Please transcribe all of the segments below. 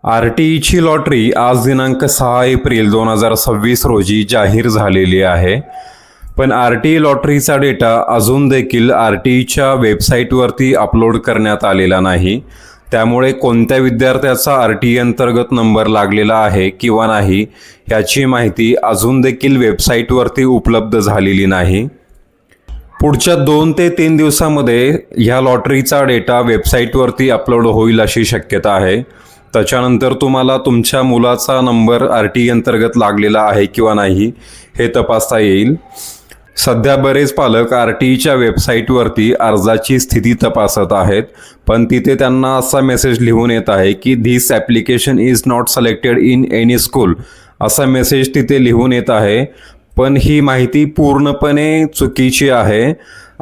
RTईची lottery आज दिनांक 6 April 2026 रोजी जाहीर झालेली आहे. पण RTई लॉटरीचा डेटा अजून देखील RTईच्या वेबसाईटवरती अपलोड करण्यात आलेला नाही. त्यामुळे कोणत्या विद्यार्थ्याचा RTई अंतर्गत नंबर लागलेला आहे किंवा नाही याची माहिती अजून देखील वेबसाईटवरती उपलब्ध झालेली नाही. पुढच्या 2 ते 3 दिवसामध्ये ह्या लॉटरीचा डेटा वेबसाईटवरती अपलोड होईल अशी शक्यता आहे. त्याच्यानंतर तुम्हाला तुमच्या मुलाचा नंबर RTई अंतर्गत लागलेला आहे किंवा नाही हे तपासता येईल. सध्या बरेच पालक RTईच्या वेबसाईटवरती अर्जाची स्थिती तपासत आहेत, पण तिथे त्यांना असा मेसेज लिहून येत आहे की this application is not selected in any school असा मेसेज तिथे लिहून येत आहे. पण ही माहिती पूर्णपणे चुकीची आहे.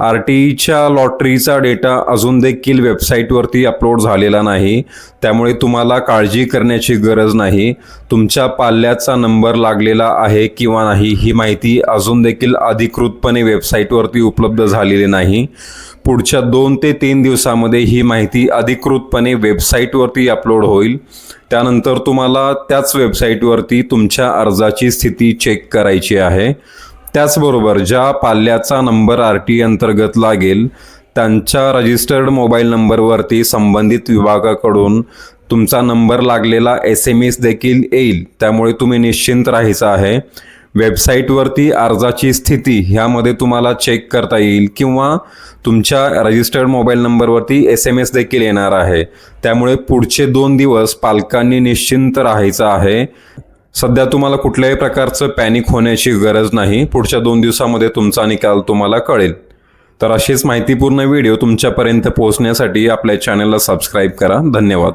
RTईच्या लॉटरीचा डेटा अजून देखील वेबसाईटवरती अपलोड झालेला नाही, त्यामुळे तुम्हाला काळजी करण्याची गरज नाही. तुमच्या पाल्याचा नंबर लागलेला आहे किंवा नाही ही माहिती अजून देखील अधिकृतपणे वेबसाईटवरती उपलब्ध झालेली नाही. पुढच्या 2 ते 3 दिवसामध्ये ही माहिती अधिकृतपणे वेबसाईटवरती अपलोड होईल. त्यानंतर तुम्हाला त्याच वेबसाईटवरती तुमच्या अर्जाची स्थिती चेक करायची आहे. त्याचबरोबर ज्या पाल्याचा नंबर RTई अंतर्गत लागेल त्यांच्या रजिस्टर्ड मोबाईल नंबरवरती संबंधित विभागाकडून तुमचा नंबर लागलेला SMS देखील येईल. त्यामुळे तुम्ही निश्चिंत राहायचं आहे. वेबसाईटवरती अर्जाची स्थिती ह्यामध्ये तुम्हाला चेक करता येईल किंवा तुमच्या रजिस्टर्ड मोबाईल नंबरवरती SMS देखील येणार आहे. त्यामुळे पुढचे 2 दिवस पालकांनी निश्चिंत राहायचं आहे. सध्या तुम्हाला कुठल्याही प्रकारचं पॅनिक होण्याची गरज नाही. पुढच्या 2 दिवसामध्ये तुमचा निकाल तुम्हाला कळेल. तर अशीच माहितीपूर्ण व्हिडिओ तुमच्यापर्यंत पोहोचण्यासाठी आपल्या चॅनलला सबस्क्राईब करा. धन्यवाद.